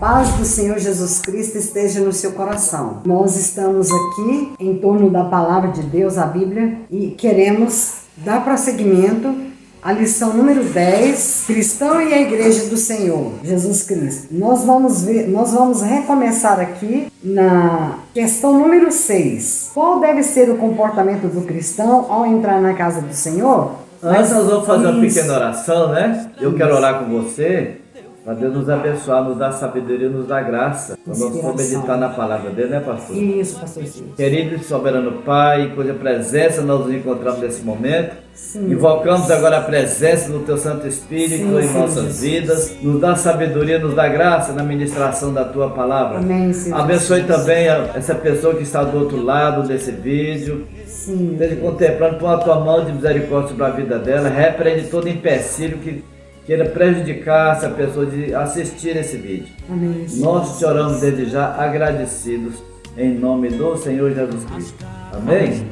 paz do Senhor Jesus Cristo esteja no seu coração. Nós estamos aqui em torno da palavra de Deus, a Bíblia, e queremos dar prosseguimento à lição número 10, Cristão e a Igreja do Senhor, Jesus Cristo. Nós vamos recomeçar aqui na questão número 6. Qual deve ser o comportamento do cristão ao entrar na casa do Senhor? Antes nós vamos fazer uma pequena oração, né? Eu quero orar com você, para Deus nos abençoar, nos dar sabedoria, nos dar graça. Quando nós for meditar na palavra dele, né, pastor? Isso, pastor Silvio. Querido e soberano Pai, cuja presença nós nos encontramos nesse momento. Sim. Invocamos agora a presença do Teu Santo Espírito em nossas vidas. Nos dá sabedoria, nos dá graça na ministração da Tua palavra. Amém, Senhor. Abençoe também essa pessoa que está do outro lado desse vídeo. Sim. Esteja contemplando, põe a Tua mão de misericórdia sobre a vida dela. Repreende todo empecilho que queira prejudicar essa pessoa de assistir esse vídeo. Amém. Nós te oramos desde já agradecidos em nome do Senhor Jesus Cristo. Amém?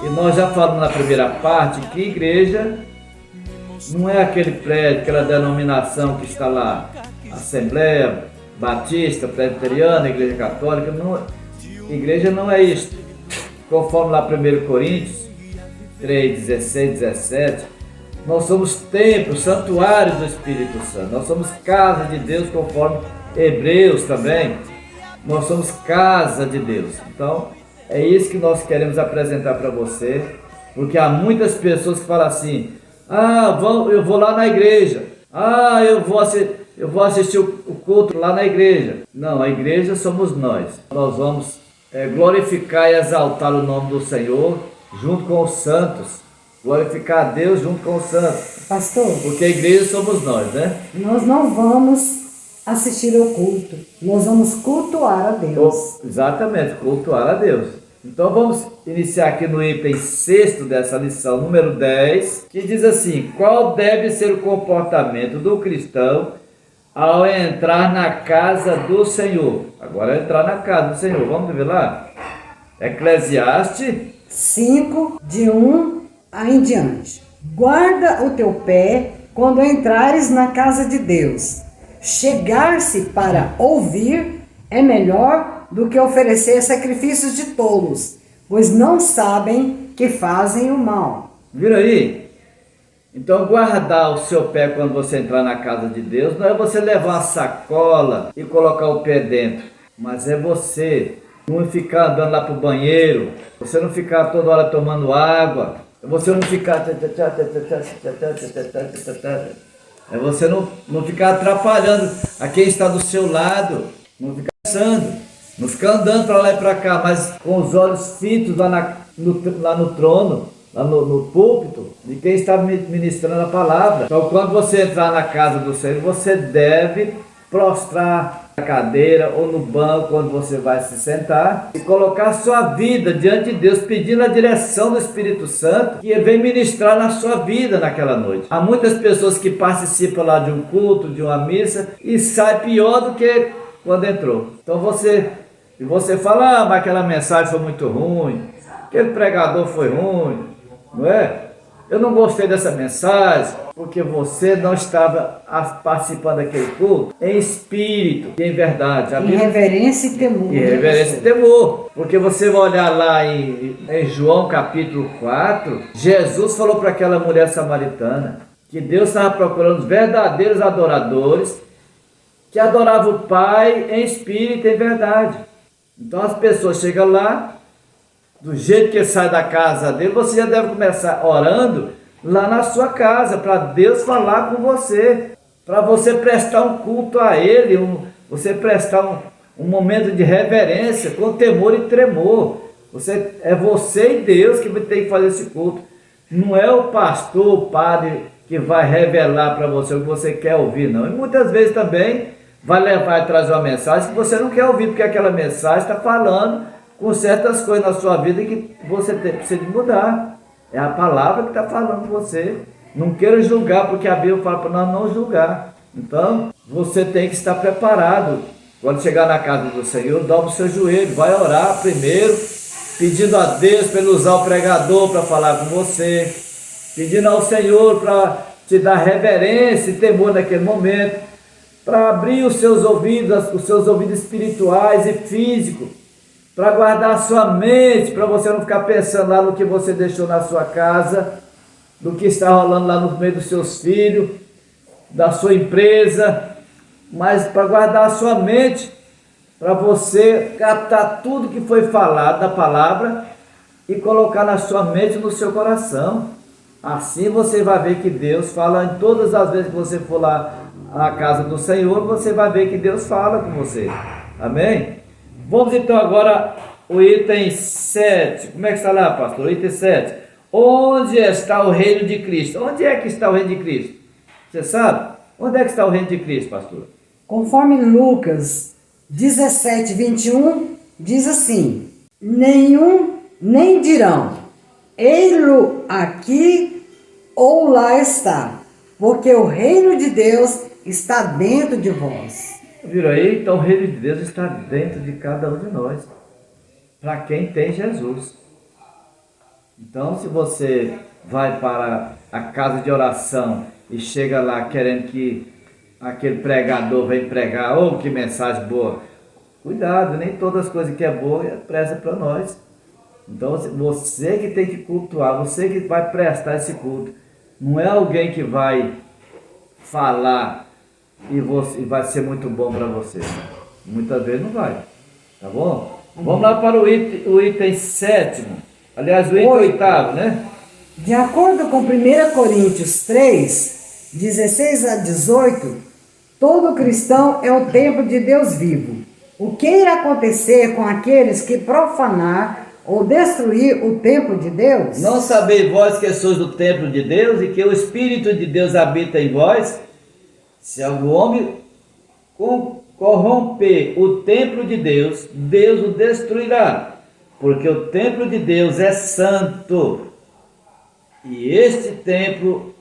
E nós já falamos na primeira parte que igreja não é aquele prédio, aquela denominação que está lá, Assembleia Batista, Presbiteriana, Igreja Católica. Não, igreja não é isto. Conforme lá 1 Coríntios 3, 16, 17, nós somos templo, santuário do Espírito Santo. Nós somos casa de Deus, conforme Hebreus também. Nós somos casa de Deus. Então, é isso que nós queremos apresentar para você. Porque há muitas pessoas que falam assim: eu vou lá na igreja. Eu vou assistir o culto lá na igreja. Não, a igreja somos nós. Nós vamos glorificar e exaltar o nome do Senhor junto com os santos. Glorificar a Deus junto com os santos. Pastor, Porque a igreja somos nós, né? nós não vamos assistir ao culto, nós vamos cultuar a Deus. Exatamente, cultuar a Deus. Então vamos iniciar aqui no item 6 dessa lição, número 10, que diz assim: qual deve ser o comportamento do cristão ao entrar na casa do Senhor? Agora entrar na casa do Senhor, vamos ver lá? Eclesiastes 5, de 1 em diante. Guarda o teu pé quando entrares na casa de Deus. Chegar-se para ouvir é melhor do que oferecer sacrifícios de tolos, pois não sabem que fazem o mal. Viram aí? Então guardar o seu pé quando você entrar na casa de Deus não é você levar uma sacola e colocar o pé dentro, mas é você não ficar andando lá para o banheiro, você não ficar toda hora tomando água, é você não ficar você não ficar atrapalhando a quem está do seu lado, não ficar pensando, não ficar andando para lá e para cá, mas com os olhos fitos lá no trono, lá no púlpito, de quem está ministrando a palavra. Então, quando você entrar na casa do Senhor, você deve prostrar na cadeira ou no banco quando você vai se sentar e colocar sua vida diante de Deus, pedindo a direção do Espírito Santo que vem ministrar na sua vida naquela noite. Há muitas pessoas que participam lá de um culto, de uma missa e saem pior do que quando entrou. Então você fala: mas aquela mensagem foi muito ruim, aquele pregador foi ruim, não é? Eu não gostei dessa mensagem, porque você não estava participando daquele culto em espírito e em verdade. Em reverência e temor. Em reverência e temor. Porque você vai olhar lá em João capítulo 4, Jesus falou para aquela mulher samaritana que Deus estava procurando os verdadeiros adoradores que adoravam o Pai em espírito e em verdade. Então as pessoas chegam lá, do jeito que sai da casa dele, você já deve começar orando lá na sua casa, para Deus falar com você, para você prestar um culto a Ele, você prestar um momento de reverência, com temor e tremor. É você e Deus que tem que fazer esse culto. Não é o pastor, o padre que vai revelar para você o que você quer ouvir, não. E muitas vezes também vai levar e trazer uma mensagem que você não quer ouvir, porque aquela mensagem está falando com certas coisas na sua vida que você precisa de mudar. É a palavra que está falando com você. Não queira julgar, porque a Bíblia fala para nós não julgar. Então, você tem que estar preparado. Quando chegar na casa do Senhor, dobra o seu joelho, vai orar primeiro, pedindo a Deus para ele usar o pregador para falar com você, pedindo ao Senhor para te dar reverência e temor naquele momento. para abrir os seus ouvidos espirituais e físicos, para guardar a sua mente, para você não ficar pensando lá no que você deixou na sua casa, no que está rolando lá no meio dos seus filhos, da sua empresa, mas para guardar a sua mente, para você captar tudo que foi falado da palavra e colocar na sua mente e no seu coração. Assim você vai ver que Deus fala em todas as vezes que você for lá à casa do Senhor, você vai ver que Deus fala com você. Amém? Vamos então agora o item 7. Como é que está lá, pastor? O item 7. Onde está o reino de Cristo? Onde é que está o reino de Cristo? Você sabe? Onde é que está o reino de Cristo, pastor? Conforme Lucas 17, 21, diz assim: nem dirão, ei-lo aqui ou lá está, porque o reino de Deus está dentro de vós. Viram aí? Então o reino de Deus está dentro de cada um de nós, para quem tem Jesus. Então, se você vai para a casa de oração e chega lá querendo que aquele pregador venha pregar, oh, que mensagem boa, cuidado, nem todas as coisas que é boa é presta para nós. Então, você que tem que cultuar, você que vai prestar esse culto, não é alguém que vai falar e vai ser muito bom para você. Muitas vezes não vai, tá bom? Vamos lá para o item 7. Aliás, o item 8, né? De acordo com 1 Coríntios 3, 16 a 18, todo cristão é o templo de Deus vivo. O que irá acontecer com aqueles que profanar ou destruir o templo de Deus? Não sabeis vós que sois do templo de Deus e que o Espírito de Deus habita em vós? Se algum homem corromper o templo de Deus, Deus o destruirá, porque o templo de Deus é santo, e este templo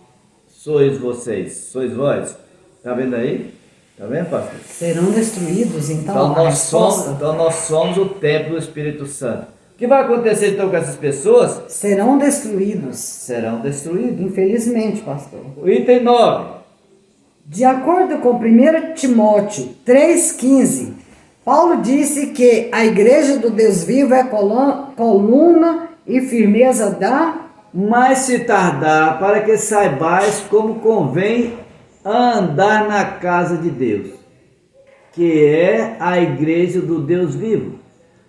sois vocês, sois vós. Está vendo aí? Está vendo, pastor? Serão destruídos, então nós somos o templo do Espírito Santo. O que vai acontecer então com essas pessoas? Serão destruídos. Serão destruídos. Infelizmente, pastor. O item 9. De acordo com 1 Timóteo 3,15, Paulo disse que a igreja do Deus vivo é coluna e firmeza da... Mas se tardar, para que saibais como convém andar na casa de Deus, que é a igreja do Deus vivo,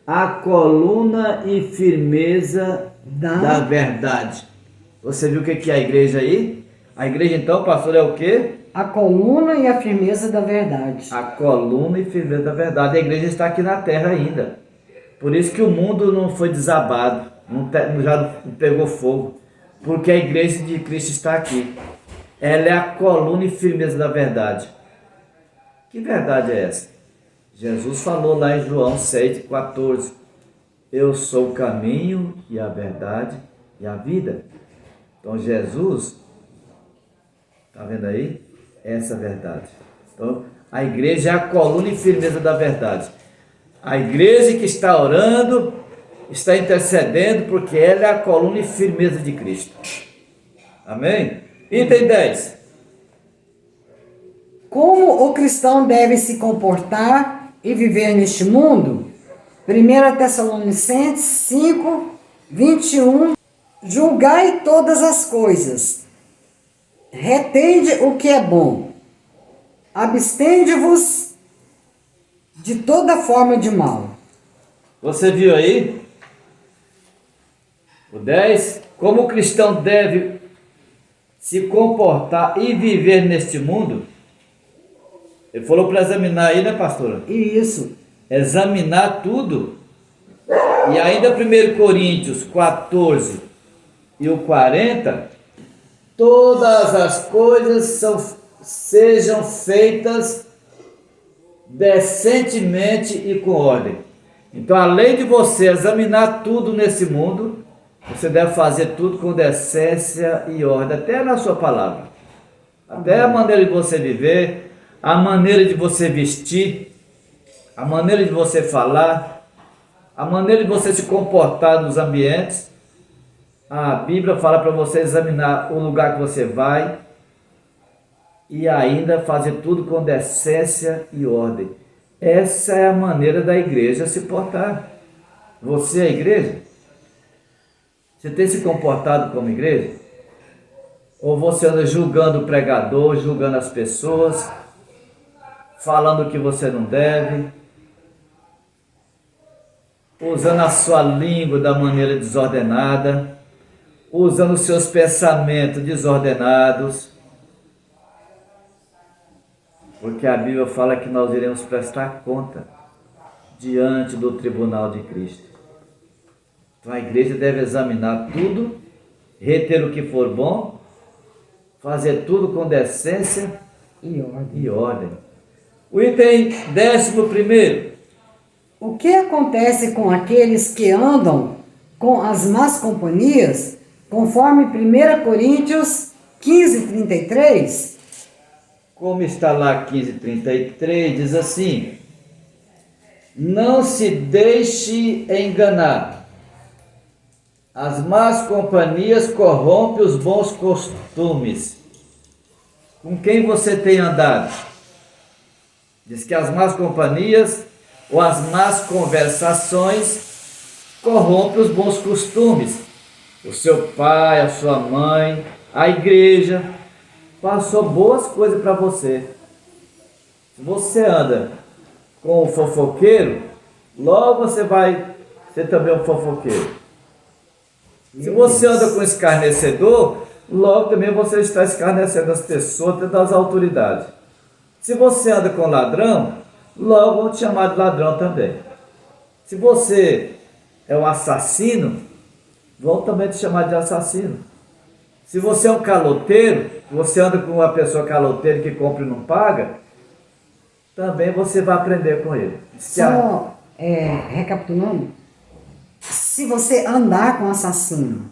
a coluna e firmeza da verdade. Você viu o que é a igreja aí? A igreja então, pastor, é o quê? A coluna e a firmeza da verdade. A coluna e firmeza da verdade. A igreja está aqui na terra ainda. Por isso que o mundo não foi desabado, já não pegou fogo. Porque a igreja de Cristo está aqui. Ela é a coluna e firmeza da verdade. Que verdade é essa? Jesus falou lá em João 6,14. Eu sou o caminho e a verdade e a vida. Então Jesus, está vendo aí? Essa verdade. Então, a igreja é a coluna e firmeza da verdade. A igreja que está orando, está intercedendo, porque ela é a coluna e firmeza de Cristo. Amém? Item 10. Como o cristão deve se comportar e viver neste mundo? 1 Tessalonicenses 5, 21. Julgai todas as coisas. Retende o que é bom. Abstende-vos de toda forma de mal. Você viu aí? O 10. Como o cristão deve se comportar e viver neste mundo? Ele falou para examinar aí, né, pastora? Isso. Examinar tudo. E ainda 1 Coríntios 14 e o 40. Todas as coisas sejam feitas decentemente e com ordem. Então, além de você examinar tudo nesse mundo, você deve fazer tudo com decência e ordem, até na sua palavra. Até a maneira de você viver, a maneira de você vestir, a maneira de você falar, a maneira de você se comportar nos ambientes. A Bíblia fala para você examinar o lugar que você vai e ainda fazer tudo com decência e ordem. Essa é a maneira da igreja se portar. Você é a igreja? Você tem se comportado como igreja? Ou você anda julgando o pregador, julgando as pessoas, falando o que você não deve, usando a sua língua da maneira desordenada, usando os seus pensamentos desordenados? Porque a Bíblia fala que nós iremos prestar conta diante do tribunal de Cristo. Então a igreja deve examinar tudo, reter o que for bom, fazer tudo com decência e ordem. O item 11. O que acontece com aqueles que andam com as más companhias, conforme 1 Coríntios 15:33? Como está lá 15:33, diz assim: não se deixe enganar. As más companhias corrompem os bons costumes. Com quem você tem andado? Diz que as más companhias ou as más conversações corrompem os bons costumes. O seu pai, a sua mãe, a igreja passou boas coisas para você. Se você anda com o fofoqueiro, logo você vai ser também um fofoqueiro. Se você anda com escarnecedor, logo também você está escarnecendo as pessoas, das autoridades. Se você anda com ladrão, logo vão te chamar de ladrão também. Se você é um assassino, vão também te chamar de assassino. Se você é um caloteiro, você anda com uma pessoa caloteira que compra e não paga, também você vai aprender com ele. Só recapitulando, se você andar com um assassino,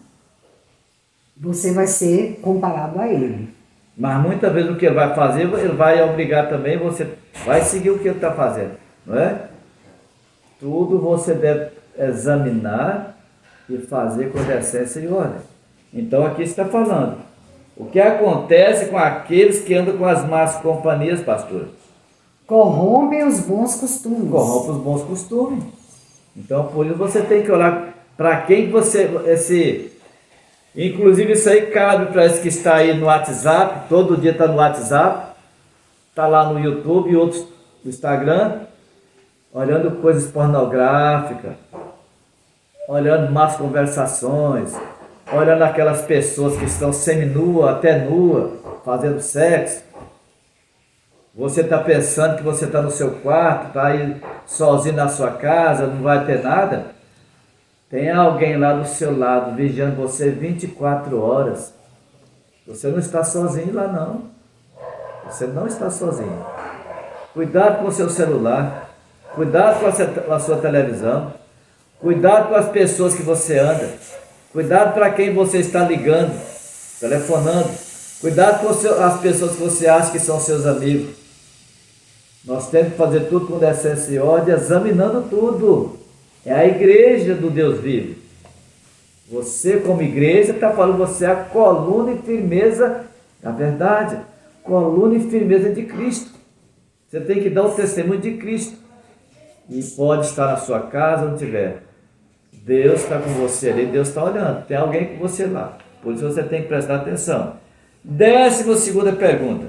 você vai ser comparado a ele. Mas muitas vezes o que ele vai fazer, ele vai obrigar também, você vai seguir o que ele está fazendo, não é? Tudo você deve examinar e fazer com decência e ordem. Então aqui está falando, o que acontece com aqueles que andam com as más companhias, pastor? Corrompem os bons costumes. Corrompem os bons costumes. Então por isso você tem que olhar para quem você... Inclusive isso aí cabe para esse que está aí no WhatsApp, todo dia está no WhatsApp, está lá no YouTube e outros no Instagram, olhando coisas pornográficas, olhando más conversações, olhando aquelas pessoas que estão seminua, até nua, fazendo sexo. Você está pensando que você está no seu quarto, está aí sozinho na sua casa, não vai ter nada? Tem alguém lá do seu lado, vigiando você 24 horas. Você não está sozinho lá não. Você não está sozinho. Cuidado com o seu celular. Cuidado com a sua televisão. Cuidado com as pessoas que você anda. Cuidado para quem você está ligando, telefonando. Cuidado com as pessoas que você acha que são seus amigos. Nós temos que fazer tudo com decência e ordem, examinando tudo. É a igreja do Deus vivo. Você como igreja está falando, você é a coluna e firmeza da verdade. Coluna e firmeza de Cristo. Você tem que dar o testemunho de Cristo. E pode estar na sua casa, onde estiver. Deus está com você ali, Deus está olhando. Tem alguém com você lá. Por isso você tem que prestar atenção. 12ª pergunta.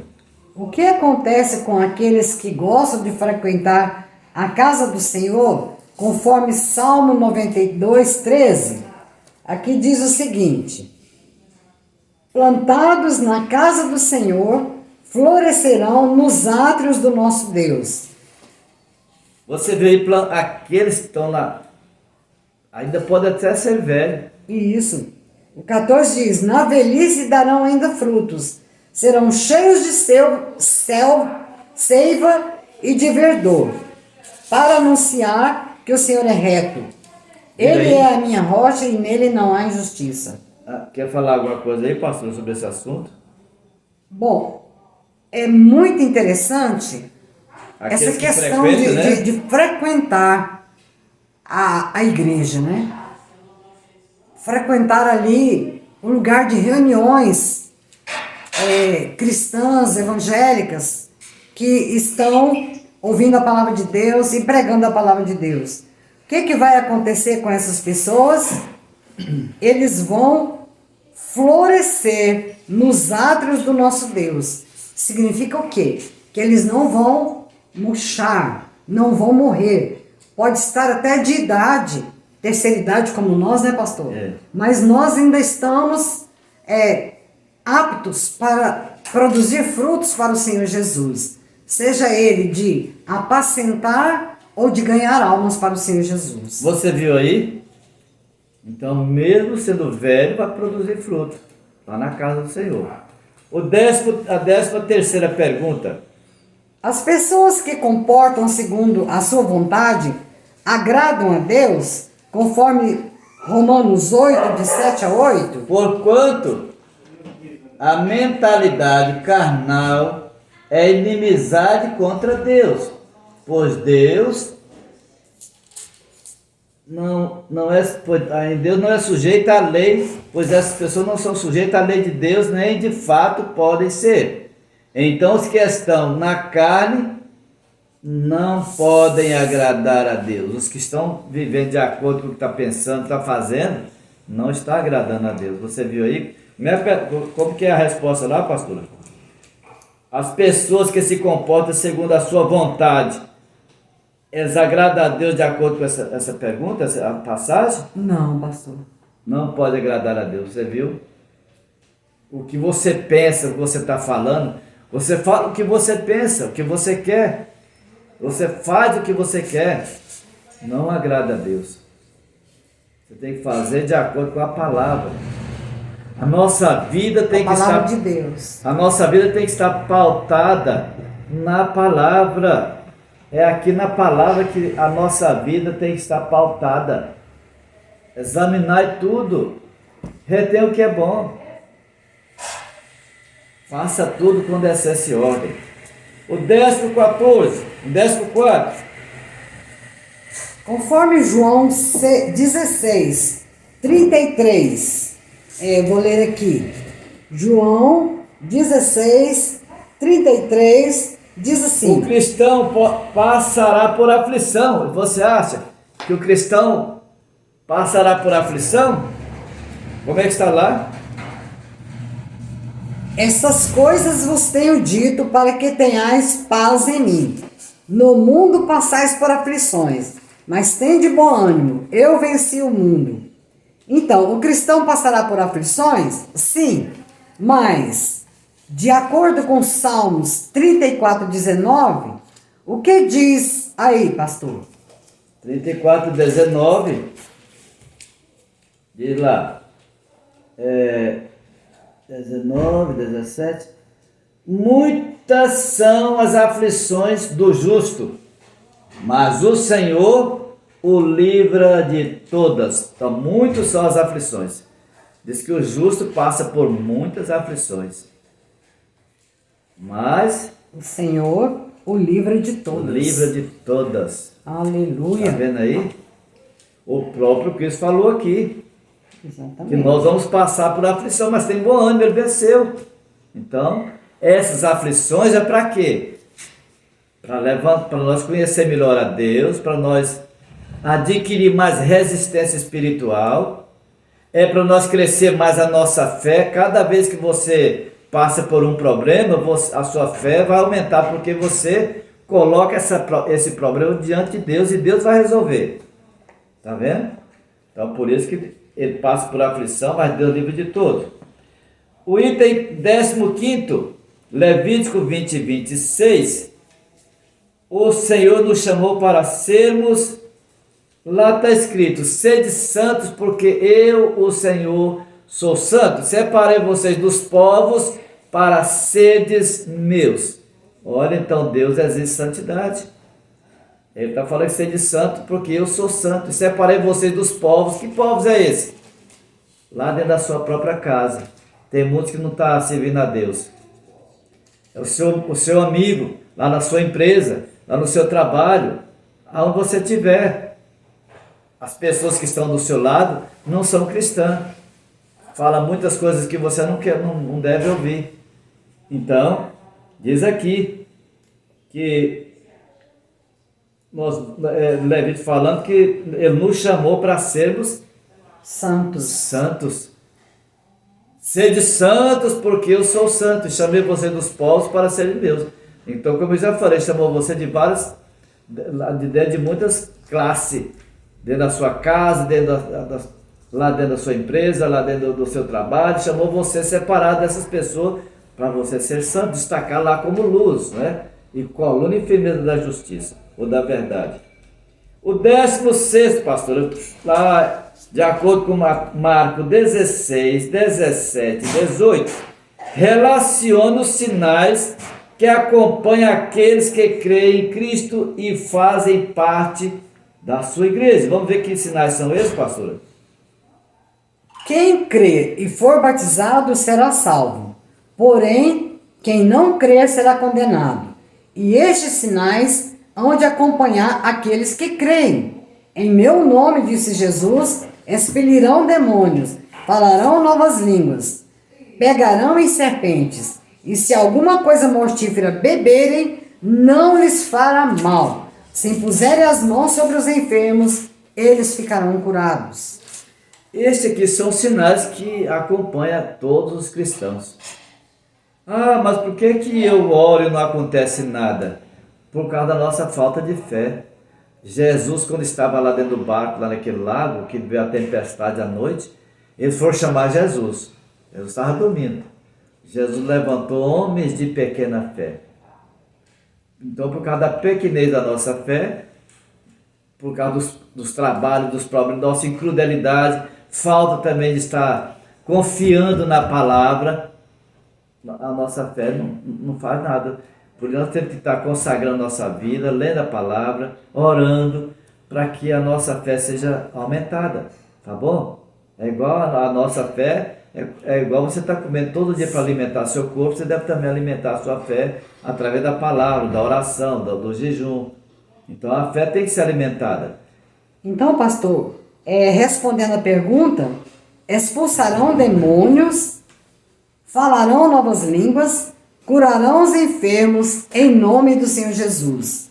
O que acontece com aqueles que gostam de frequentar a casa do Senhor, conforme Salmo 92:13? Aqui diz o seguinte: plantados na casa do Senhor, florescerão nos átrios do nosso Deus. Você vê aí, aqueles que estão lá, ainda pode até ser velho. Isso. O 14 diz: na velhice darão ainda frutos, serão cheios de seiva e de verdor, para anunciar que o Senhor é reto. Ele é a minha rocha e nele não há injustiça. Quer falar alguma coisa aí, pastor, sobre esse assunto? Bom, é muito interessante Aqueles essa que questão de frequentar a igreja, né? Frequentar ali um lugar de reuniões cristãs, evangélicas, que estão ouvindo a palavra de Deus e pregando a palavra de Deus. O que vai acontecer com essas pessoas? Eles vão florescer nos átrios do nosso Deus. Significa o quê? Que eles não vão murchar, não vão morrer. Pode estar até de idade, terceira idade como nós, né, pastor? Mas nós ainda estamos aptos para produzir frutos para o Senhor Jesus. Seja ele de apacentar ou de ganhar almas para o Senhor Jesus. Você viu aí? Então, mesmo sendo velho, vai produzir fruto lá na casa do Senhor. A 13ª pergunta. As pessoas que comportam segundo a sua vontade agradam a Deus, conforme Romanos 8, de 7 a 8? Porquanto a mentalidade carnal é inimizade contra Deus, pois Deus Deus não é sujeito à lei, pois essas pessoas não são sujeitas à lei de Deus, nem de fato podem ser. Então os que estão na carne não podem agradar a Deus. Os que estão vivendo de acordo com o que está pensando, está fazendo, não está agradando a Deus. Você viu aí? Como que é a resposta lá, pastora? As pessoas que se comportam segundo a sua vontade, eles agradam a Deus de acordo com essa pergunta, essa passagem? Não, pastor. Não pode agradar a Deus, você viu? O que você pensa, o que você está falando, você fala o que você pensa, o que você quer. Você faz o que você quer. Não agrada a Deus. Você tem que fazer de acordo com a palavra. A nossa vida tem que estar... A palavra de Deus. A nossa vida tem que estar pautada na palavra. É aqui na palavra que a nossa vida tem que estar pautada. Examinar tudo. Retém o que é bom. Faça tudo com decência e ordem. O 14º. Conforme João 16, 33. Vou ler aqui. João 16, 33, diz assim: o cristão passará por aflição. Você acha que o cristão passará por aflição? Como é que está lá? Essas coisas vos tenho dito para que tenhais paz em mim. No mundo passais por aflições, mas tende bom ânimo, eu venci o mundo. Então, o cristão passará por aflições? Sim, mas, de acordo com Salmos 34, 19, o que diz aí, pastor? 34, 19, diz lá, 19, 17, muitas são as aflições do justo, mas o Senhor o livra de todas. Então, muitas são as aflições. Diz que o justo passa por muitas aflições, mas o Senhor o livra de todas. O livra de todas. Aleluia. Está vendo aí? O próprio Cristo falou aqui. Exatamente. Que nós vamos passar por aflição, mas tem bom ânimo, ele venceu. Então, essas aflições é para quê? Para nós conhecer melhor a Deus, para nós adquirir mais resistência espiritual, é para nós crescer mais a nossa fé. Cada vez que você passa por um problema, a sua fé vai aumentar, porque você coloca esse problema diante de Deus e Deus vai resolver. Está vendo? Então, por isso que ele passa por aflição, mas Deus livre de todos. O item 15º, Levítico 20, 26, o Senhor nos chamou para sermos, lá está escrito, sede santos, porque eu, o Senhor, sou santo. Separei vocês dos povos para seres meus. Olha, então Deus exige santidade. Ele está falando que sede santo, porque eu sou santo. E separei vocês dos povos. Que povos é esse? Lá dentro da sua própria casa. Tem muitos que não estão servindo a Deus. É o seu amigo, lá na sua empresa, lá no seu trabalho, aonde você estiver. As pessoas que estão do seu lado não são cristãs. Fala muitas coisas que você não deve ouvir. Então, diz aqui que Levítico falando que ele nos chamou para sermos santos. Sede santos, porque eu sou santo. E chamei você dos povos para serem meus. Então, como eu já falei, chamou você de muitas classes. Dentro da sua casa, lá dentro da sua empresa, lá dentro do seu trabalho. Chamou você separado dessas pessoas para você ser santo, destacar lá como luz, né? E coluna e firmeza da justiça, ou da verdade. O 16º, pastor, lá, de acordo com Marcos 16, 17 e 18, relaciona os sinais que acompanham aqueles que creem em Cristo e fazem parte da sua igreja. Vamos ver que sinais são esses, pastor? Quem crê e for batizado será salvo, porém, quem não crer será condenado. E estes sinais hão de acompanhar aqueles que creem. Em meu nome, disse Jesus, expelirão demônios, falarão novas línguas, pegarão em serpentes, e se alguma coisa mortífera beberem, não lhes fará mal. Se impuserem as mãos sobre os enfermos, eles ficarão curados. Estes aqui são sinais que acompanham todos os cristãos. Ah, mas por que eu oro e não acontece nada? Por causa da nossa falta de fé. Jesus, quando estava lá dentro do barco, lá naquele lago, que veio a tempestade à noite, eles foram chamar Jesus. Jesus estava dormindo. Jesus levantou homens de pequena fé. Então, por causa da pequenez da nossa fé, por causa dos trabalhos, dos problemas, da nossa incrudelidade, falta também de estar confiando na palavra, a nossa fé não faz nada. Por isso nós temos que estar consagrando nossa vida, lendo a palavra, orando, para que a nossa fé seja aumentada, tá bom? É igual a nossa fé, é igual você estar comendo todo dia para alimentar seu corpo, você deve também alimentar a sua fé através da palavra, da oração, do jejum. Então a fé tem que ser alimentada. Então, pastor, respondendo a pergunta, expulsarão demônios, falarão novas línguas, curarão os enfermos em nome do Senhor Jesus.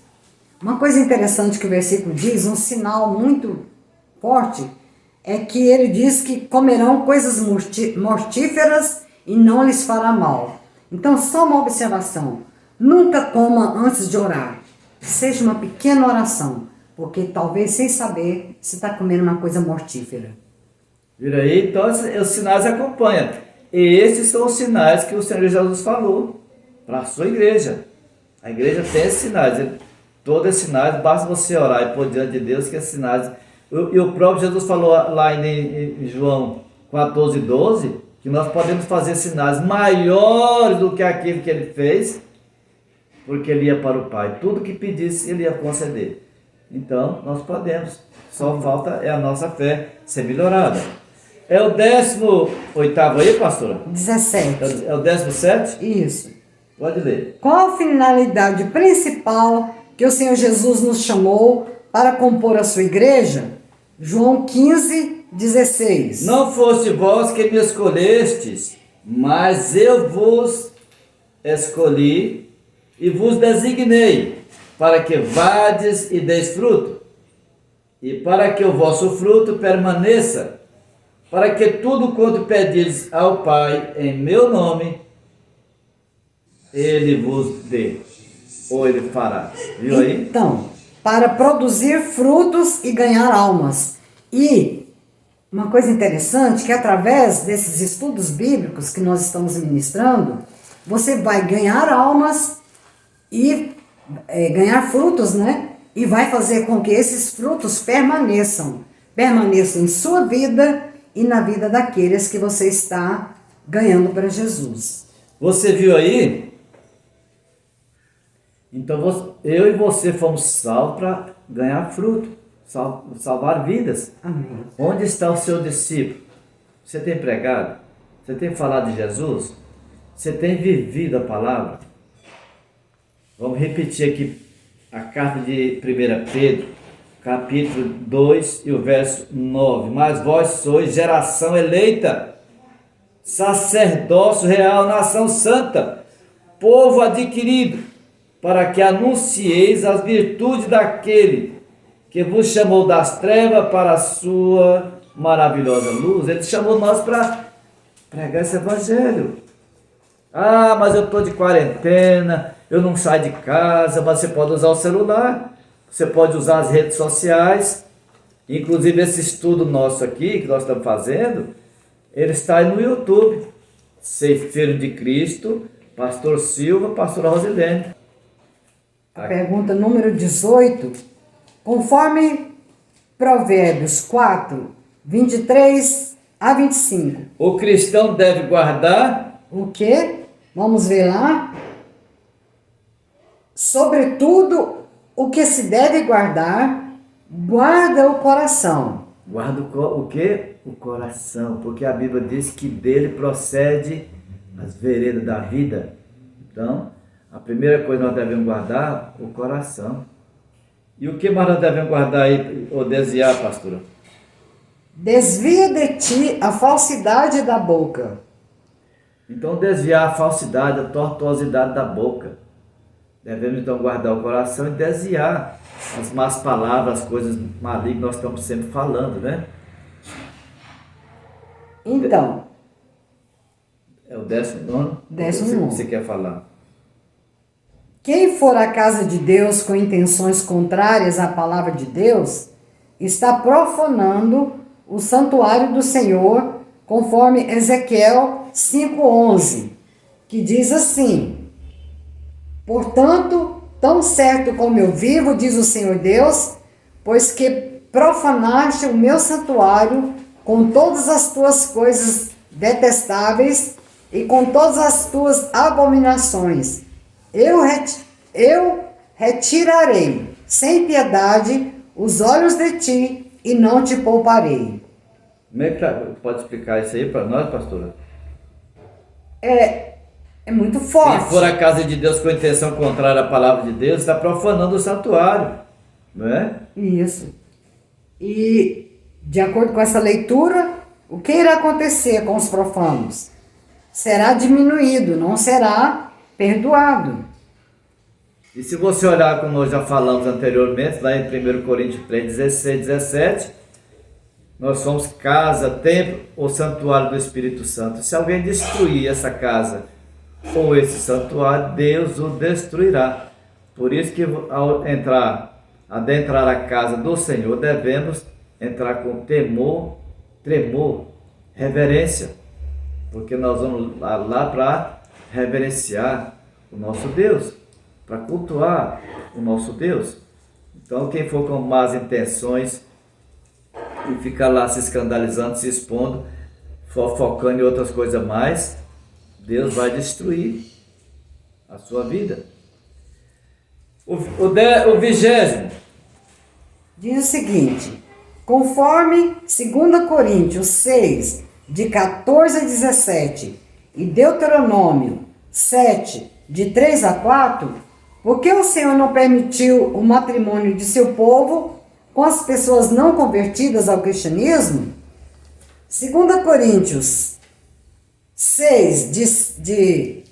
Uma coisa interessante que o versículo diz, um sinal muito forte, é que ele diz que comerão coisas mortíferas e não lhes fará mal. Então, só uma observação, nunca coma antes de orar. Seja uma pequena oração, porque talvez sem saber se está comendo uma coisa mortífera. Vira aí, então os sinais acompanham. E esses são os sinais que o Senhor Jesus falou para a sua igreja. A igreja tem esses sinais. Todos esses sinais, basta você orar e pôr diante de Deus que esses sinais... E o próprio Jesus falou lá em João 14, 12, que nós podemos fazer sinais maiores do que aquele que ele fez, porque ele ia para o Pai. Tudo que pedisse, ele ia conceder. Então, nós podemos. Só falta a nossa fé ser melhorada. É o 18º aí, pastora? 17. É o 17? Isso. Pode ler. Qual a finalidade principal que o Senhor Jesus nos chamou para compor a sua igreja? João 15, 16. Não foste vós que me escolhestes, mas eu vos escolhi e vos designei, para que vades e deis fruto, e para que o vosso fruto permaneça, para que tudo quanto pedis ao Pai em meu nome, Ele vos dê, ou Ele fará. Viu aí? Então, para produzir frutos e ganhar almas. E uma coisa interessante, que através desses estudos bíblicos que nós estamos ministrando, você vai ganhar almas e ganhar frutos, né? E vai fazer com que esses frutos permaneçam em sua vida e na vida daqueles que você está ganhando para Jesus. Você viu aí? Então eu e você fomos salvos para ganhar fruto, salvar vidas. Amém. Onde está o seu discípulo? Você tem pregado? Você tem falado de Jesus? Você tem vivido a palavra? Vamos repetir aqui a carta de 1 Pedro, capítulo 2 e o verso 9. Mas vós sois geração eleita, sacerdócio real, nação santa, povo adquirido, para que anuncieis as virtudes daquele que vos chamou das trevas para a sua maravilhosa luz. Ele chamou nós para pregar esse evangelho. Ah, mas eu estou de quarentena, eu não saio de casa. Mas você pode usar o celular, você pode usar as redes sociais. Inclusive esse estudo nosso aqui, que nós estamos fazendo, ele está aí no YouTube. Ceifeiro de Cristo, Pastor Silva, Pastora Rosilene. A pergunta número 18. Conforme Provérbios 4, 23 a 25. O cristão deve guardar o quê? Vamos ver lá. Sobretudo, o que se deve guardar, guarda o coração. Guarda o quê? O coração, porque a Bíblia diz que dele procede as veredas da vida. Então, a primeira coisa que nós devemos guardar, o coração. E o que mais nós devemos guardar aí, ou desviar, pastora? Desvia de ti a falsidade da boca. Então, desviar a falsidade, a tortuosidade da boca. Devemos então guardar o coração e desviar as más palavras, as coisas malignas que nós estamos sempre falando, né? Então. É o 19º? 19º. Você quer falar? Quem for à casa de Deus com intenções contrárias à palavra de Deus, está profanando o santuário do Senhor, conforme Ezequiel 5:11, que diz assim: portanto, tão certo como eu vivo, diz o Senhor Deus, pois que profanaste o meu santuário com todas as tuas coisas detestáveis e com todas as tuas abominações, eu retirarei sem piedade os olhos de ti e não te pouparei. Como é que pode explicar isso aí para nós, pastora? É muito forte. Quem for à casa de Deus com intenção contrária à palavra de Deus, está profanando o santuário, não é? Isso. E, de acordo com essa leitura, o que irá acontecer com os profanos? Será diminuído, não será perdoado. E se você olhar, como nós já falamos anteriormente, lá em 1 Coríntios 3, 16, 17, nós somos casa, templo ou santuário do Espírito Santo. Se alguém destruir essa casa ou esse santuário, Deus o destruirá. Por isso que ao adentrar a casa do Senhor, devemos entrar com temor, tremor, reverência, porque nós vamos lá para reverenciar o nosso Deus, para cultuar o nosso Deus. Então, quem for com más intenções e ficar lá se escandalizando, se expondo, focando em outras coisas mais, Deus vai destruir a sua vida. O 20º diz o seguinte: conforme 2 Coríntios 6, de 14 a 17, e Deuteronômio 7, de 3 a 4, por que o Senhor não permitiu o matrimônio de seu povo com as pessoas não convertidas ao cristianismo? 2 Coríntios 6, de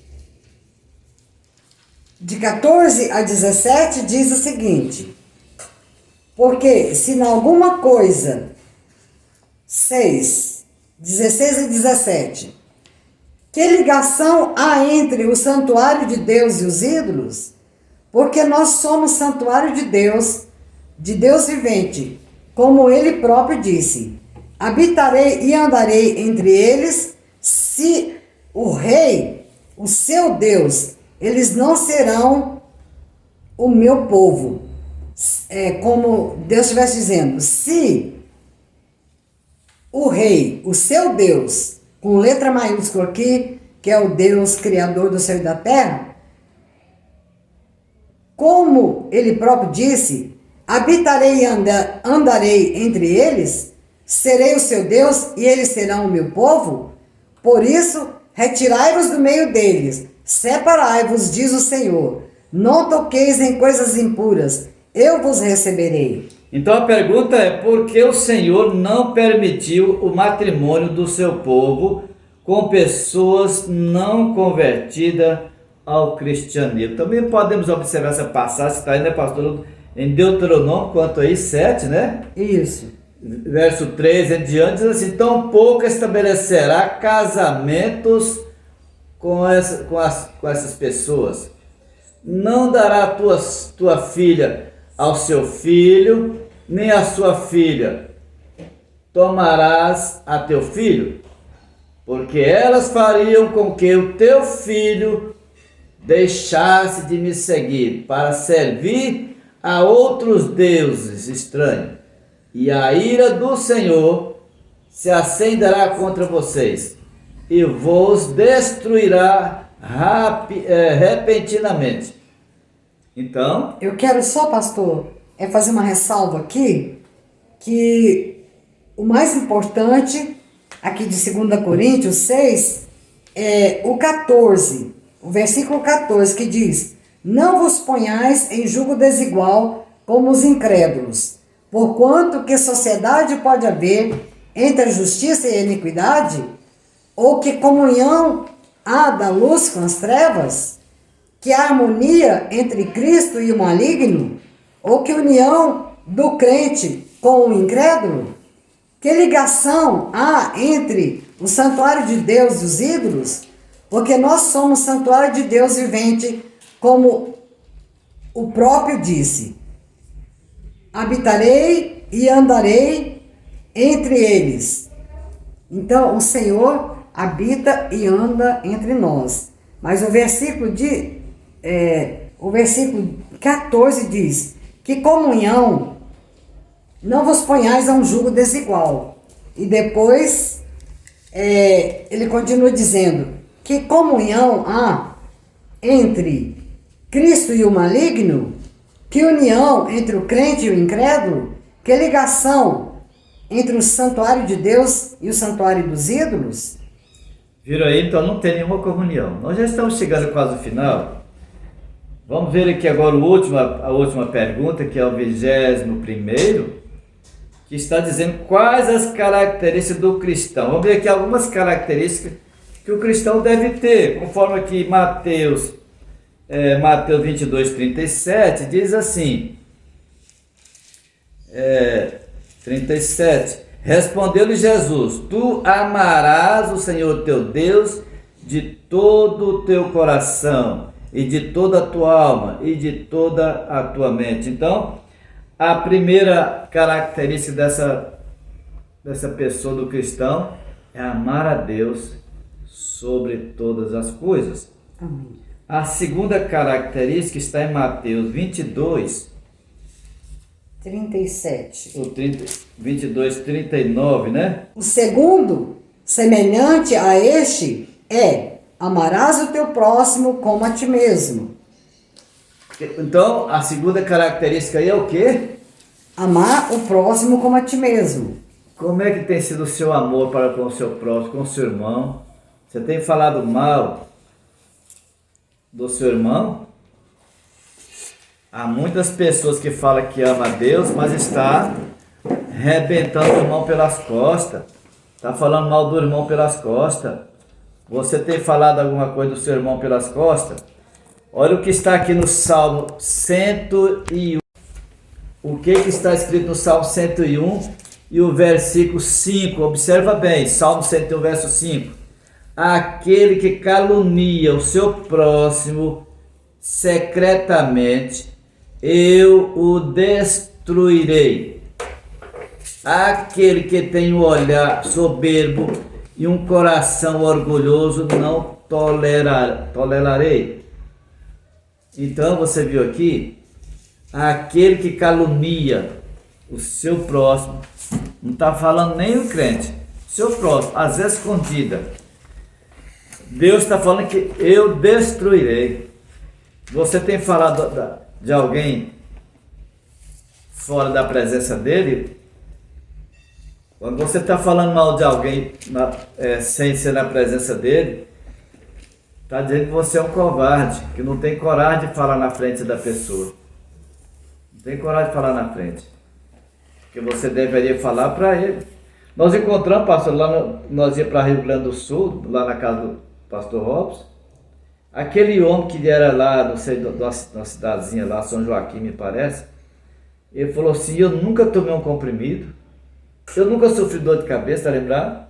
14 a 17, diz o seguinte: porque se em alguma coisa, 6, 16 e 17, que ligação há entre o santuário de Deus e os ídolos? Porque nós somos santuário de Deus vivente, como ele próprio disse: habitarei e andarei entre eles, se o rei, o seu Deus, eles não serão o meu povo. É como Deus estivesse dizendo: se o rei, o seu Deus, com letra maiúscula aqui, que é o Deus criador do céu e da terra, como ele próprio disse, habitarei e andarei entre eles, serei o seu Deus e eles serão o meu povo. Por isso, retirai-vos do meio deles, separai-vos, diz o Senhor, não toqueis em coisas impuras, eu vos receberei. Então a pergunta é: por que o Senhor não permitiu o matrimônio do seu povo com pessoas não convertidas ao cristianismo. Também podemos observar essa passagem, está aí, né, pastor? Em Deuteronômio, quanto aí, 7, né? Isso. Verso 3 em diante, diz assim: tampouco estabelecerá casamentos com essas pessoas. Não dará tua filha ao seu filho, nem a sua filha tomarás a teu filho, porque elas fariam com que o teu filho deixasse de me seguir para servir a outros deuses estranhos, e a ira do Senhor se acenderá contra vocês e vos destruirá repentinamente. Então, eu quero só, pastor, fazer uma ressalva aqui, que o mais importante aqui de 2 Coríntios 6 é o 14, o versículo 14, que diz: não vos ponhais em jugo desigual como os incrédulos, porquanto que sociedade pode haver entre a justiça e a iniquidade? Ou que comunhão há da luz com as trevas? Que há harmonia entre Cristo e o maligno? Ou que união do crente com o incrédulo? Que ligação há entre o santuário de Deus e os ídolos? Porque nós somos santuário de Deus vivente, como o próprio disse: habitarei e andarei entre eles. Então o Senhor habita e anda entre nós. Mas o versículo 14 diz: que comunhão, não vos ponhais a um jugo desigual. E depois ele continua dizendo: que comunhão há entre Cristo e o maligno? Que união entre o crente e o incrédulo? Que ligação entre o santuário de Deus e o santuário dos ídolos? viram aí? Então não tem nenhuma comunhão. Nós já estamos chegando quase ao final. Vamos ver aqui agora a última pergunta, que é o 21º, que está dizendo quais as características do cristão. Vamos ver aqui algumas características que o cristão deve ter, conforme aqui Mateus 22:37, diz assim, 37, respondeu-lhe Jesus: tu amarás o Senhor teu Deus de todo o teu coração, e de toda a tua alma, e de toda a tua mente. Então, a primeira característica dessa pessoa, do cristão, é amar a Deus sobre todas as coisas. Amém. A segunda característica está em Mateus 37. 22:39, né? O segundo, semelhante a este, é: amarás o teu próximo como a ti mesmo. Então, a segunda característica aí é o quê? Amar o próximo como a ti mesmo. Como é que tem sido o seu amor para com o seu próximo, com o seu irmão? Você tem falado mal do seu irmão? Há muitas pessoas que falam que ama a Deus, mas está arrebentando o irmão pelas costas. Está falando mal do irmão pelas costas. Você tem falado alguma coisa do seu irmão pelas costas? Olha o que está aqui no Salmo 101. O que está escrito no Salmo 101 e o versículo 5? Observa bem, Salmo 101, verso 5. Aquele que calunia o seu próximo secretamente, eu o destruirei. Aquele que tem um olhar soberbo e um coração orgulhoso não tolerarei. Então você viu aqui, aquele que calunia o seu próximo, não está falando nem o crente, seu próximo, às vezes escondida. Deus está falando que eu destruirei. Você tem falado de alguém fora da presença dele? Quando você está falando mal de alguém sem ser na presença dele, está dizendo que você é um covarde, que não tem coragem de falar na frente da pessoa. Não tem coragem de falar na frente. Porque você deveria falar para ele. Nós encontramos, pastor, nós íamos para Rio Grande do Sul, lá na casa do pastor Robson, Aquele homem que era lá, não sei, de uma cidadezinha lá, São Joaquim, me parece, ele falou assim, eu nunca tomei um comprimido, eu nunca sofri dor de cabeça, tá lembrado?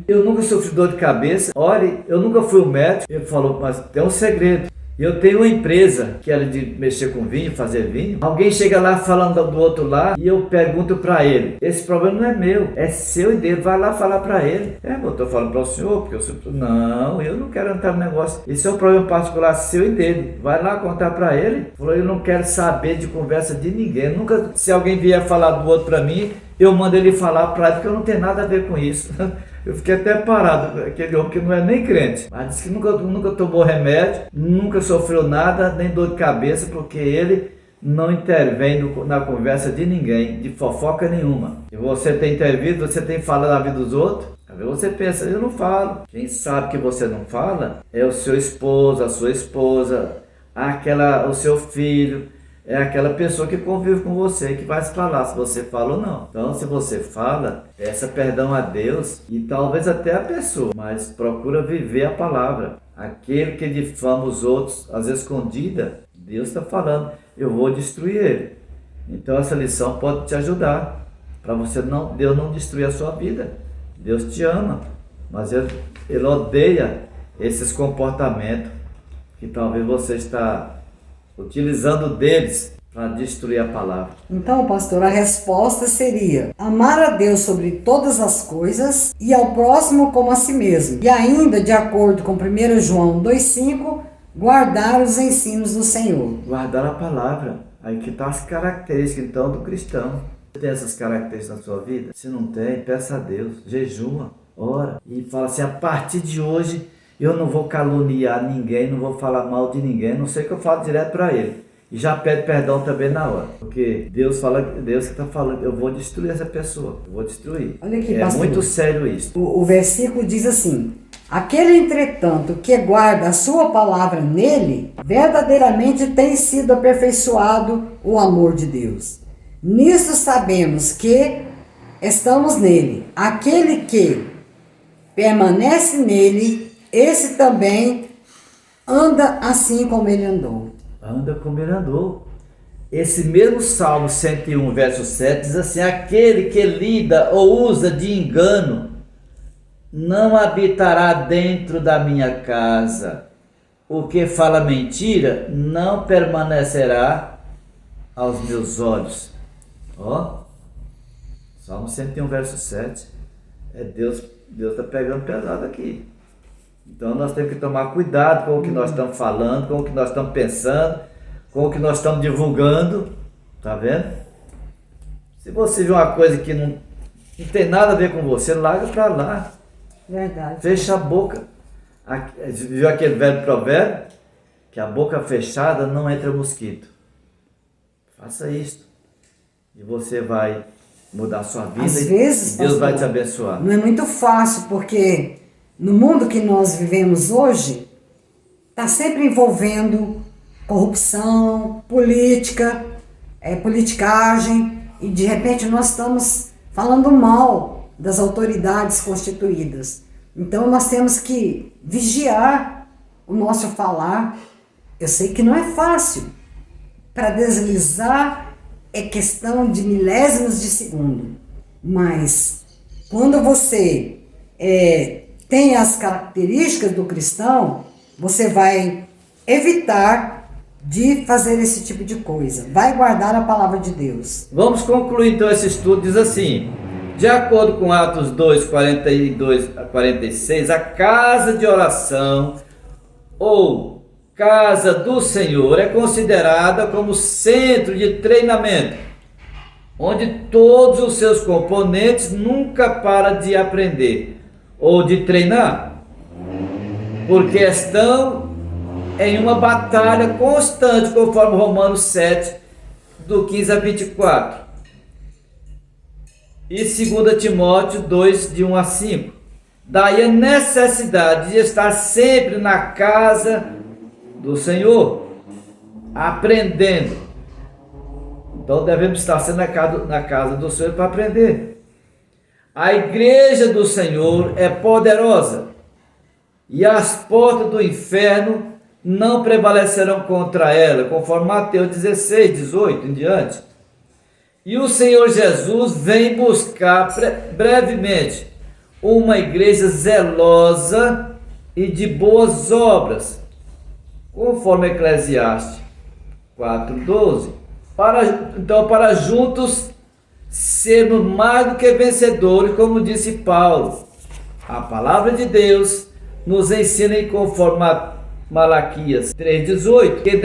Eu nunca sofri dor de cabeça, olha, eu nunca fui ao médico. Ele falou, mas tem um segredo. Eu tenho uma empresa que era de mexer com vinho, fazer vinho. Alguém chega lá falando do outro lá e eu pergunto para ele, esse problema não é meu, é seu e dele, vai lá falar para ele. Eu estou falando para o senhor, porque o senhor... Não, eu não quero entrar no negócio. Esse é um problema particular seu e dele. Vai lá contar para ele. Falou, eu não quero saber de conversa de ninguém. Nunca, se alguém vier falar do outro para mim, eu mando ele falar para ele, porque eu não tenho nada a ver com isso. Eu fiquei até parado, aquele homem que não é nem crente, mas disse que nunca tomou remédio, nunca sofreu nada, nem dor de cabeça, porque ele não intervém na conversa de ninguém, de fofoca nenhuma. E você tem intervido, você tem falado na vida dos outros, às vezes você pensa, eu não falo. Quem sabe que você não fala é o seu esposo, a sua esposa, o seu filho. É aquela pessoa que convive com você, que vai se falar se você fala ou não. Então, se você fala, peça perdão a Deus e talvez até a pessoa, mas procura viver a palavra. Aquele que difama os outros, às vezes escondida, Deus está falando, eu vou destruir ele. Então, essa lição pode te ajudar, para Deus não destruir a sua vida. Deus te ama, mas Ele odeia esses comportamentos que talvez você está utilizando deles para destruir a palavra. Então, pastor, a resposta seria amar a Deus sobre todas as coisas e ao próximo como a si mesmo. E ainda, de acordo com 1 João 2,5, guardar os ensinos do Senhor. Guardar a palavra. Aí que estão as características, então, do cristão. Você tem essas características na sua vida? Se não tem, peça a Deus. Jejua, ora. E fala assim, a partir de hoje, eu não vou caluniar ninguém, não vou falar mal de ninguém, não sei que eu falo direto para ele. E já pede perdão também na hora. Porque Deus que está falando, eu vou destruir essa pessoa, eu vou destruir. Olha aqui, é pastor, muito sério isso. O versículo diz assim, aquele, entretanto, que guarda a sua palavra nele, verdadeiramente tem sido aperfeiçoado o amor de Deus. Nisto sabemos que estamos nele. Aquele que permanece nele, esse também anda assim como ele andou. Anda como ele andou. Esse mesmo Salmo 101, verso 7, diz assim, aquele que lida ou usa de engano, não habitará dentro da minha casa. O que fala mentira, não permanecerá aos meus olhos. Ó, Salmo 101, verso 7. Deus está pegando pesado aqui. Então nós temos que tomar cuidado com o que nós estamos falando, com o que nós estamos pensando, com o que nós estamos divulgando. Tá vendo? Se você vê uma coisa que não tem nada a ver com você, larga para lá. Verdade. Fecha a boca. Viu aquele velho provérbio? Que a boca fechada não entra mosquito. Faça isto. E você vai mudar a sua vida. Às vezes, e Deus pastor, vai te abençoar. Não é muito fácil, porque no mundo que nós vivemos hoje, está sempre envolvendo corrupção, política, politicagem, e de repente nós estamos falando mal das autoridades constituídas. Então nós temos que vigiar o nosso falar. Eu sei que não é fácil. Para deslizar é questão de milésimos de segundo. Mas quando você tem as características do cristão, você vai evitar de fazer esse tipo de coisa. Vai guardar a palavra de Deus. Vamos concluir então esse estudo. Diz assim, de acordo com Atos 2, 42 a 46, a casa de oração ou casa do Senhor é considerada como centro de treinamento, onde todos os seus componentes nunca param de aprender ou de treinar, porque estão em uma batalha constante, conforme Romanos 7, do 15 a 24, e 2 Timóteo 2, de 1 a 5. Daí a necessidade de estar sempre na casa do Senhor, aprendendo. Então devemos estar sempre na casa do Senhor para aprender. A igreja do Senhor é poderosa e as portas do inferno não prevalecerão contra ela, conforme Mateus 16, 18 em diante. E o Senhor Jesus vem buscar brevemente uma igreja zelosa e de boas obras, conforme Eclesiastes 4:12. Para juntos sermos mais do que vencedores, como disse Paulo. A palavra de Deus nos ensina em conforme Malaquias 3:18, que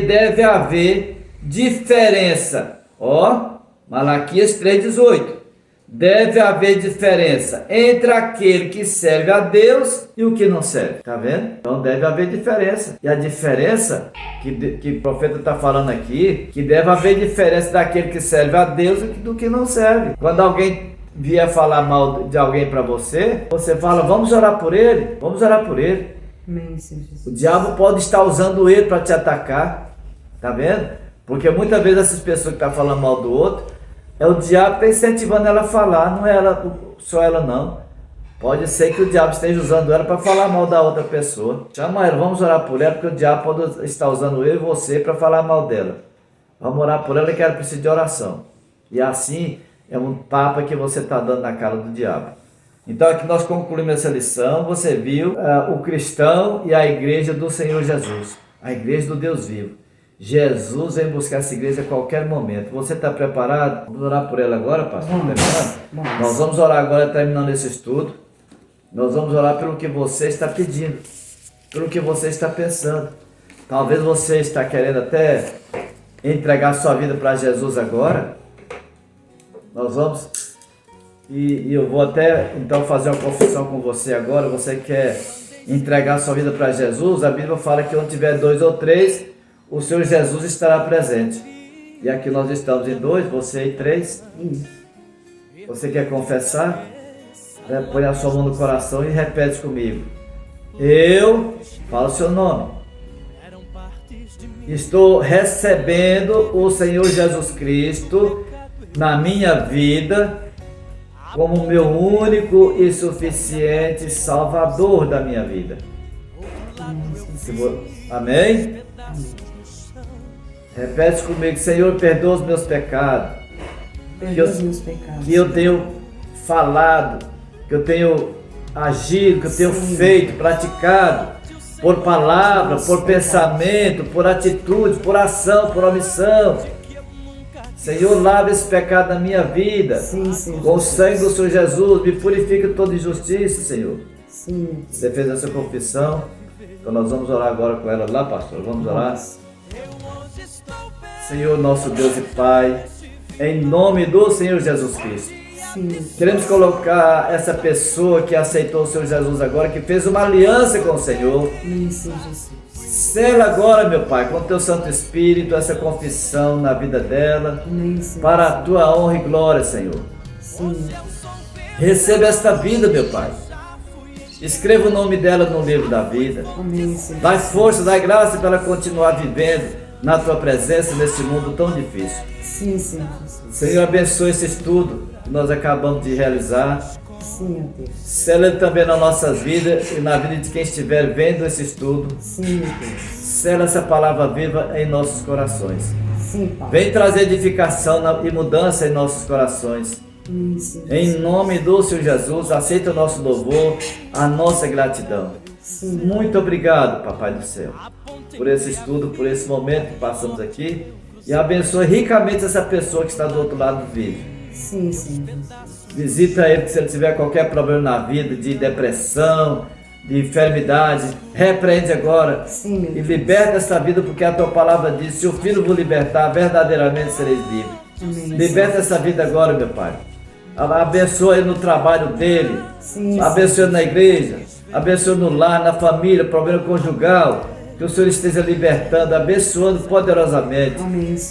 deve haver diferença. Malaquias 3:18. Deve haver diferença entre aquele que serve a Deus e o que não serve. Tá vendo? Então deve haver diferença. E a diferença que o profeta está falando aqui, que deve haver diferença daquele que serve a Deus e do que não serve. Quando alguém vier falar mal de alguém para você, você fala, vamos orar por ele, vamos orar por ele. Amém, Senhor Jesus. O diabo pode estar usando ele para te atacar. Tá vendo? Porque muitas vezes essas pessoas que estão falando mal do outro, é o diabo que está incentivando ela a falar, não é só ela não. Pode ser que o diabo esteja usando ela para falar mal da outra pessoa. Chama ela, vamos orar por ela, porque o diabo pode estar usando eu e você para falar mal dela. Vamos orar por ela que ela precisa de oração. E assim é um tapa que você está dando na cara do diabo. Então aqui nós concluímos essa lição. Você viu o cristão e a igreja do Senhor Jesus, a igreja do Deus vivo. Jesus vem buscar essa igreja a qualquer momento. Você está preparado? Vamos orar por ela agora, pastor? Nós vamos orar agora, terminando esse estudo. Nós vamos orar pelo que você está pedindo, pelo que você está pensando. Talvez você está querendo até entregar sua vida para Jesus agora. Nós vamos, e eu vou até então fazer uma confissão com você agora. Você quer entregar sua vida para Jesus? A Bíblia fala que onde tiver 2 ou 3, o Senhor Jesus estará presente. E aqui nós estamos em 2, você em 3. Você quer confessar? Põe a sua mão no coração e repete comigo. Eu, fala o seu nome. Estou recebendo o Senhor Jesus Cristo na minha vida como meu único e suficiente Salvador da minha vida. Amém? Repete comigo, Senhor, perdoa os meus pecados. Que eu tenho falado, que eu tenho agido, que eu tenho feito, praticado, por palavra, por pensamento, por atitude, por ação, por omissão. Senhor, lava esse pecado na minha vida. Com o sangue do Senhor Jesus, me purifica de toda injustiça, Senhor. Você fez essa confissão? Então nós vamos orar agora com ela lá, pastor. Vamos orar. Senhor, nosso Deus e Pai, em nome do Senhor Jesus Cristo, queremos colocar essa pessoa que aceitou o Senhor Jesus agora, que fez uma aliança com o Senhor. Sela agora, meu Pai, com o Teu Santo Espírito, essa confissão na vida dela, para a Tua honra e glória, Senhor. Receba esta vida, meu Pai. Escreva o nome dela no livro da vida. Dá força, dá graça para ela continuar vivendo na Tua presença nesse mundo tão difícil. Senhor, abençoe esse estudo que nós acabamos de realizar. Sela ele também nas nossas vidas e na vida de quem estiver vendo esse estudo. Sela essa palavra viva em nossos corações. Vem trazer edificação e mudança em nossos corações. Em nome do Senhor Jesus, aceita o nosso louvor, a nossa gratidão. Muito obrigado, Papai do Céu, por esse estudo, por esse momento que passamos aqui, e abençoe ricamente essa pessoa que está do outro lado do vídeo. Visita ele se ele tiver qualquer problema na vida, de depressão, de enfermidade, repreende agora e liberta essa vida, porque a Tua palavra diz: se o Filho vos libertar, verdadeiramente sereis livres. Liberta essa vida agora, meu Pai. Abençoa ele no trabalho dele, abençoa ele na igreja, abençoa no lar, na família, problema conjugal, que o Senhor esteja libertando, abençoando poderosamente.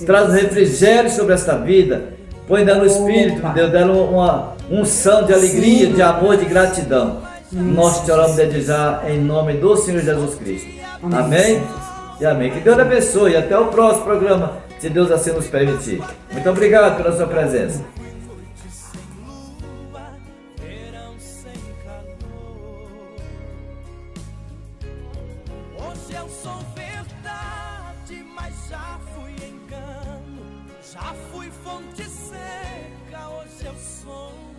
Traz um refrigério sobre esta vida, põe dela no Espírito, Deus, dela uma unção de alegria, de amor, de gratidão. Nós te oramos desde já, em nome do Senhor Jesus Cristo. Amém? E amém. Que Deus abençoe, até o próximo programa, se Deus assim nos permitir. Muito obrigado pela sua presença. Hoje eu sou verdade, mas já fui engano. Já fui fonte seca, hoje eu sou